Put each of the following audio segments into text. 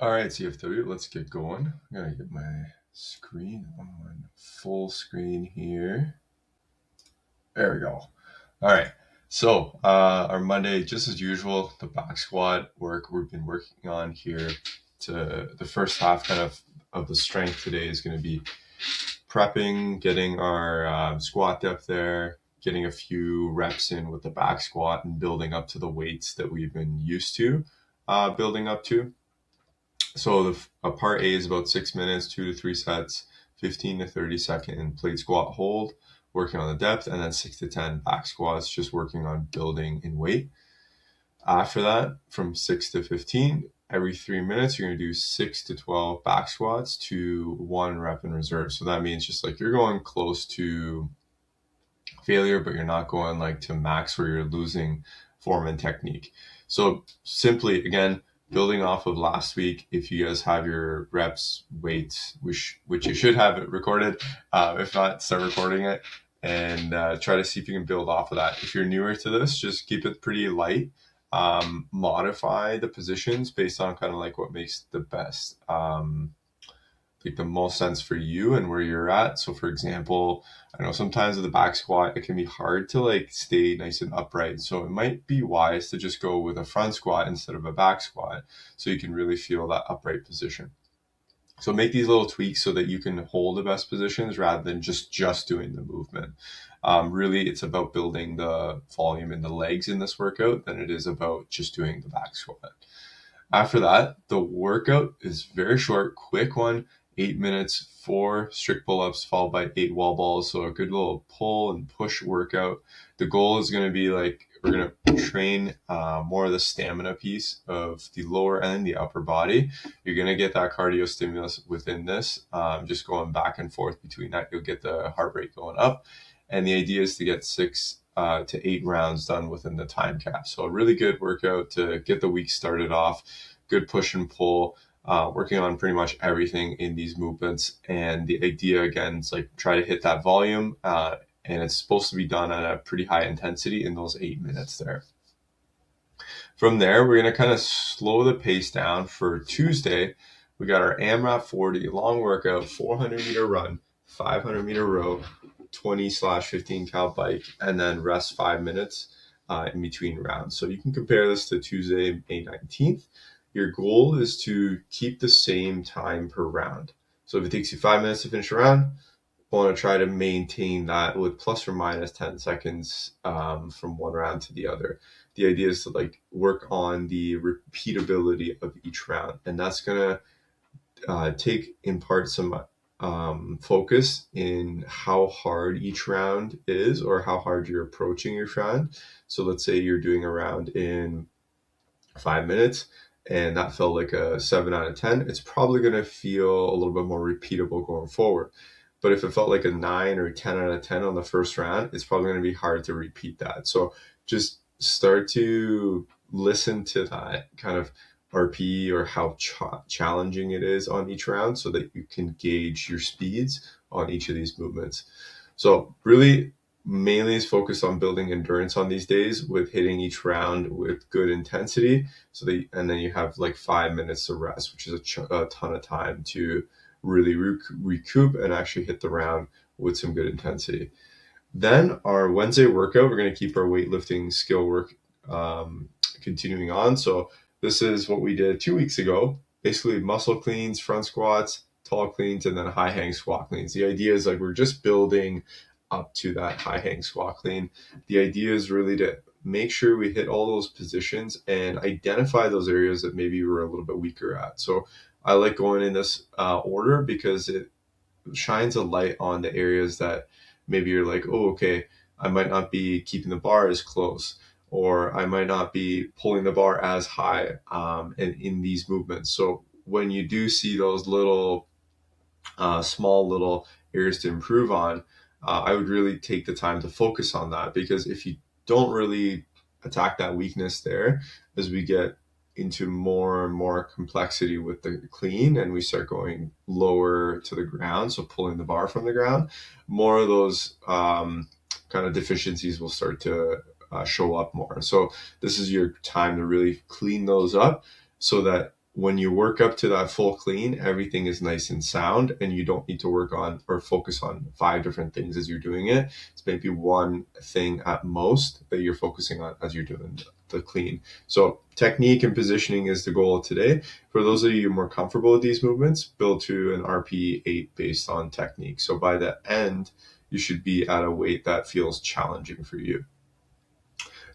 All right, CFW, let's get going. I'm gonna get my screen on full screen here. There we go. All right. So our Monday, just as usual, the back squat work we've been working on here. To the first half, of the strength today is going to be prepping, getting our squat depth there, getting a few reps in with the back squat, and building up to the weights that we've been used to building up to. So part A is about 6 minutes, 2 to 3 sets, 15 to 30 second plate squat hold, working on the depth, and then 6 to 10 back squats, just working on building in weight. After that, from 6 to 15, every 3 minutes, you're going to do 6 to 12 back squats to 1 rep in reserve. So that means just like you're going close to failure, but you're not going like to max where you're losing form and technique. So simply, again, building off of last week, if you guys have your reps, weights, which you should have it recorded. If not, start recording it and try to see if you can build off of that. If you're newer to this, just keep it pretty light. Modify the positions based on kind of like what makes the best like the most sense for you and where you're at. So for example, I know sometimes with the back squat, it can be hard to like stay nice and upright. So it might be wise to just go with a front squat instead of a back squat so you can really feel that upright position. So make these little tweaks so that you can hold the best positions rather than just doing the movement. Really, it's about building the volume in the legs in this workout than it is about just doing the back squat. After that, the workout is very short, quick one, 8 minutes, 4 strict pull-ups followed by 8 wall balls. So a good little pull and push workout. The goal is going to be like, we're going to train more of the stamina piece of the lower and the upper body. You're going to get that cardio stimulus within this, just going back and forth between that. You'll get the heart rate going up. And the idea is to get 6 to 8 rounds done within the time cap. So a really good workout to get the week started off. Good push and pull, working on pretty much everything in these movements. And the idea again is like try to hit that volume, and it's supposed to be done at a pretty high intensity in those 8 minutes there. From there, we're going to kind of slow the pace down for Tuesday. We got our AMRAP 40 long workout, 400-meter run, 500-meter row, 20/15 cal bike, and then rest 5 minutes in between rounds. So you can compare this to Tuesday, May 19th. Your goal is to keep the same time per round. So if it takes you 5 minutes to finish a round, you want to try to maintain that with plus or minus 10 seconds from one round to the other. The idea is to like work on the repeatability of each round, and that's going to take in part some focus in how hard each round is or how hard you're approaching your round. So let's say you're doing a round in 5 minutes and that felt like a 7 out of 10. It's probably going to feel a little bit more repeatable going forward. But if it felt like a 9 or 10 out of 10 on the first round, it's probably going to be hard to repeat that. So just start to listen to that kind of RP or how challenging it is on each round so that you can gauge your speeds on each of these movements. So really mainly is focused on building endurance on these days with hitting each round with good intensity. And then you have like 5 minutes of rest, which is a ton of time to really recoup and actually hit the round with some good intensity. Then our Wednesday workout, we're going to keep our weightlifting skill work continuing on. So this is what we did 2 weeks ago, basically muscle cleans, front squats, tall cleans, and then high hang squat cleans. The idea is like we're just building up to that high hang squat clean. The idea is really to make sure we hit all those positions and identify those areas that maybe we're a little bit weaker at. So I like going in this order because it shines a light on the areas that maybe you're like, oh, okay, I might not be keeping the bar as close, or I might not be pulling the bar as high in these movements. So when you do see those little small little areas to improve on, I would really take the time to focus on that, because if you don't really attack that weakness there, as we get into more and more complexity with the clean and we start going lower to the ground, so pulling the bar from the ground, more of those kind of deficiencies will start to show up more. So this is your time to really clean those up so that when you work up to that full clean, everything is nice and sound, and you don't need to work on or focus on 5 different things as you're doing it. It's maybe one thing at most that you're focusing on as you're doing the clean. So technique and positioning is the goal of today. For those of you more comfortable with these movements, build to an RP8 based on technique. So by the end, you should be at a weight that feels challenging for you.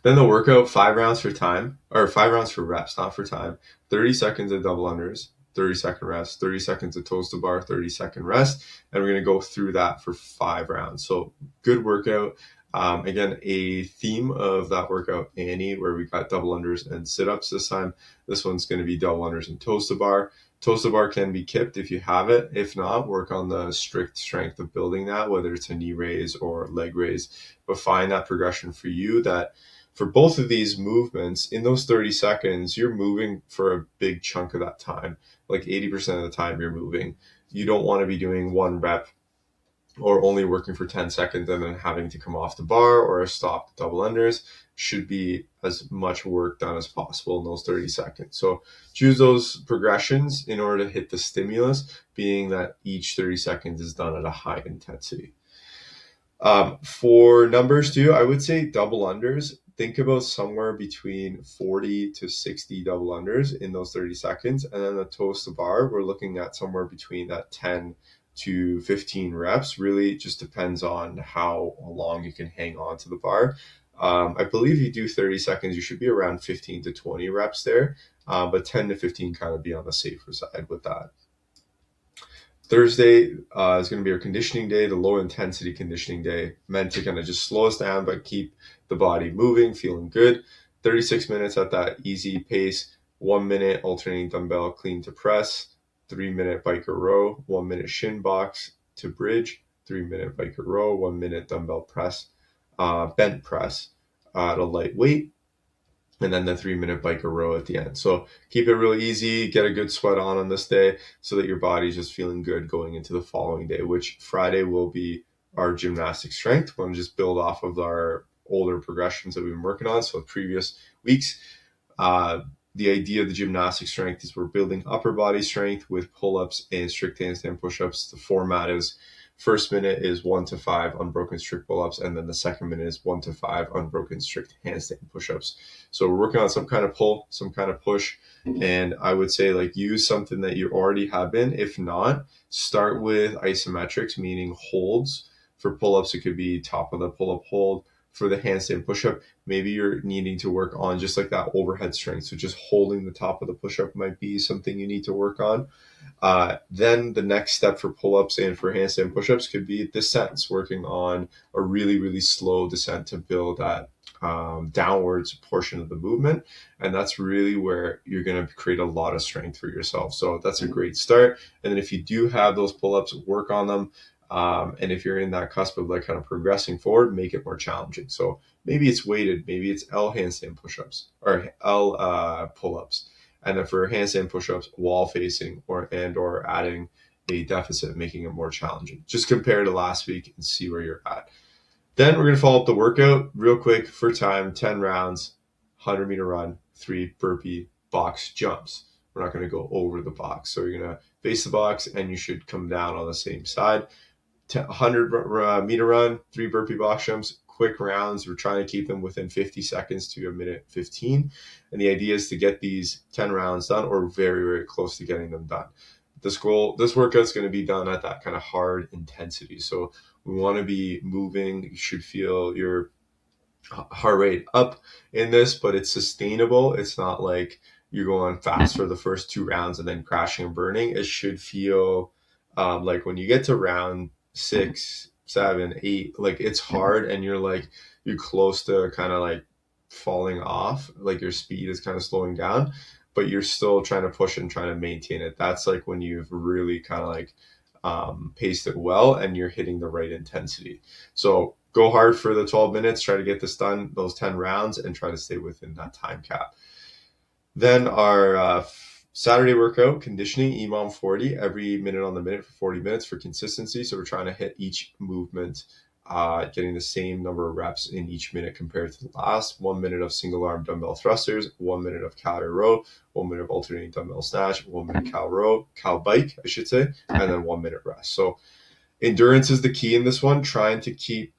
Then the workout, 5 rounds for time, or 5 rounds for reps, not for time. 30 seconds of double unders, 30-second rest, 30 seconds of toes to bar, 30-second rest. And we're going to go through that for 5 rounds. So good workout. Again, a theme of that workout, Annie, where we got double unders and sit-ups this time. This one's going to be double unders and toes to bar. Toes to bar can be kipped if you have it. If not, work on the strict strength of building that, whether it's a knee raise or leg raise. But find that progression for you that for both of these movements, in those 30 seconds, you're moving for a big chunk of that time. Like 80% of the time you're moving. You don't want to be doing 1 rep or only working for 10 seconds and then having to come off the bar or stop double unders. Should be as much work done as possible in those 30 seconds. So choose those progressions in order to hit the stimulus, being that each 30 seconds is done at a high intensity. For numbers too, I would say double unders. Think about somewhere between 40 to 60 double unders in those 30 seconds. And then the toes to bar, we're looking at somewhere between that 10 to 15 reps. Really just depends on how long you can hang on to the bar. I believe you do 30 seconds, you should be around 15 to 20 reps there. But 10 to 15 kind of be on the safer side with that. Thursday is going to be our conditioning day, the low intensity conditioning day, meant to kind of just slow us down but keep the body moving, feeling good. 36 minutes at that easy pace, 1 minute alternating dumbbell clean to press, 3-minute biker row, 1 minute shin box to bridge, 3-minute biker row, 1 minute dumbbell press, bent press at a light weight, and then the 3-minute biker row at the end. So keep it really easy, get a good sweat on this day so that your body's just feeling good going into the following day, which Friday will be our gymnastic strength. We're going to just build off of our older progressions that we've been working on. So previous weeks, the idea of the gymnastic strength is we're building upper body strength with pull-ups and strict handstand push-ups. The format is first minute is 1 to 5 unbroken strict pull-ups, and then the second minute is 1 to 5 unbroken strict handstand push-ups. So we're working on some kind of pull, some kind of push, and I would say like use something that you already have been. If not, start with isometrics, meaning holds. For pull-ups, it could be top of the pull-up hold. For the handstand push-up, maybe you're needing to work on just like that overhead strength. So just holding the top of the push-up might be something you need to work on. Then the next step for pull-ups and for handstand push-ups could be descents, working on a really, really slow descent to build that downwards portion of the movement. And that's really where you're going to create a lot of strength for yourself. So that's a great start. And then if you do have those pull-ups, work on them. And if you're in that cusp of like kind of progressing forward, make it more challenging. So maybe it's weighted, maybe it's L handstand push-ups or L pull-ups. And then for handstand push-ups, wall facing or adding a deficit, making it more challenging. Just compare to last week and see where you're at. Then we're going to follow up the workout real quick for time, 10 rounds, 100-meter run, 3 burpee box jumps. We're not going to go over the box. So you're going to face the box and you should come down on the same side. 100-meter run, 3 burpee box jumps, quick rounds. We're trying to keep them within 50 seconds to a minute 15. And the idea is to get these 10 rounds done or very, very close to getting them done. This workout is going to be done at that kind of hard intensity. So we want to be moving. You should feel your heart rate up in this, but it's sustainable. It's not like you're going fast for the first 2 rounds and then crashing and burning. It should feel like when you get to round 6, 7, 8, like it's hard and you're close to kind of like falling off, like your speed is kind of slowing down, but you're still trying to push and trying to maintain it. That's like when you've really kind of like paced it well and you're hitting the right intensity. So go hard for the 12 minutes, try to get this done, those 10 rounds, and try to stay within that time cap. Then our Saturday workout, conditioning, EMOM 40, every minute on the minute for 40 minutes for consistency. So we're trying to hit each movement getting the same number of reps in each minute compared to the last. 1 minute of single arm dumbbell thrusters, 1 minute of calorie row, 1 minute of alternating dumbbell snatch, 1 minute cow bike, I should say, and then 1 minute rest. So endurance is the key in this one, trying to keep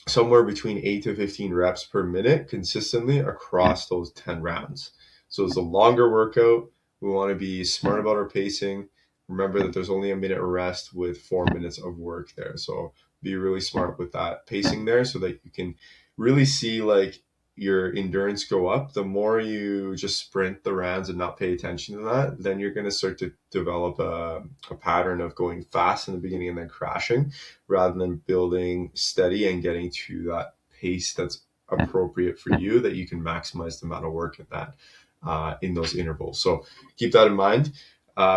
somewhere between 8 to 15 reps per minute consistently across those 10 rounds. So it's a longer workout. We want to be smart about our pacing. Remember that there's only a minute of rest with 4 minutes of work there. So be really smart with that pacing there so that you can really see like your endurance go up. The more you just sprint the rounds and not pay attention to that, then you're going to start to develop a pattern of going fast in the beginning and then crashing, rather than building steady and getting to that pace that's appropriate for you, that you can maximize the amount of work in that in those intervals. So keep that in mind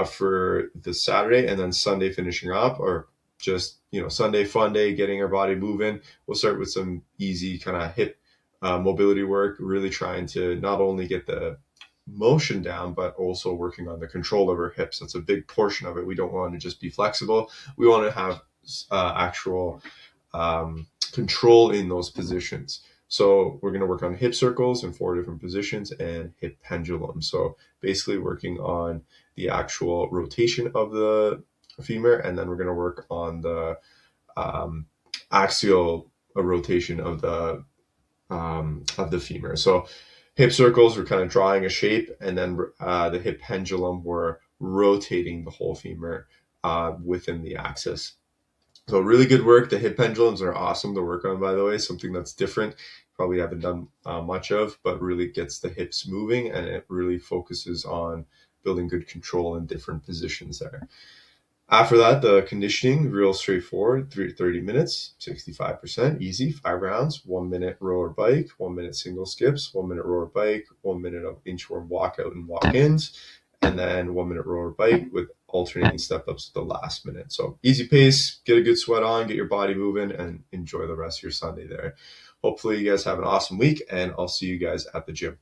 for the Saturday, and then Sunday finishing up, or just, Sunday fun day, getting our body moving. We'll start with some easy kind of hip mobility work, really trying to not only get the motion down, but also working on the control of our hips. That's a big portion of it. We don't want to just be flexible. We want to have actual control in those positions. So we're going to work on hip circles in 4 different positions and hip pendulum. So basically working on the actual rotation of the femur, and then we're going to work on the axial rotation of the femur. So hip circles, we're kind of drawing a shape, and then the hip pendulum, we're rotating the whole femur within the axis. So really good work. The hip pendulums are awesome to work on, by the way, something that's different. Probably haven't done much of, but really gets the hips moving, and it really focuses on building good control in different positions there. After that, the conditioning, real straightforward, 30 minutes, 65%, easy, 5 rounds, 1 minute row or bike, 1 minute single skips, 1 minute row or bike, 1 minute of inchworm walkout and walk-ins, and then 1 minute row or bike with alternating step-ups at the last minute. So easy pace, get a good sweat on, get your body moving, and enjoy the rest of your Sunday there. Hopefully you guys have an awesome week, and I'll see you guys at the gym.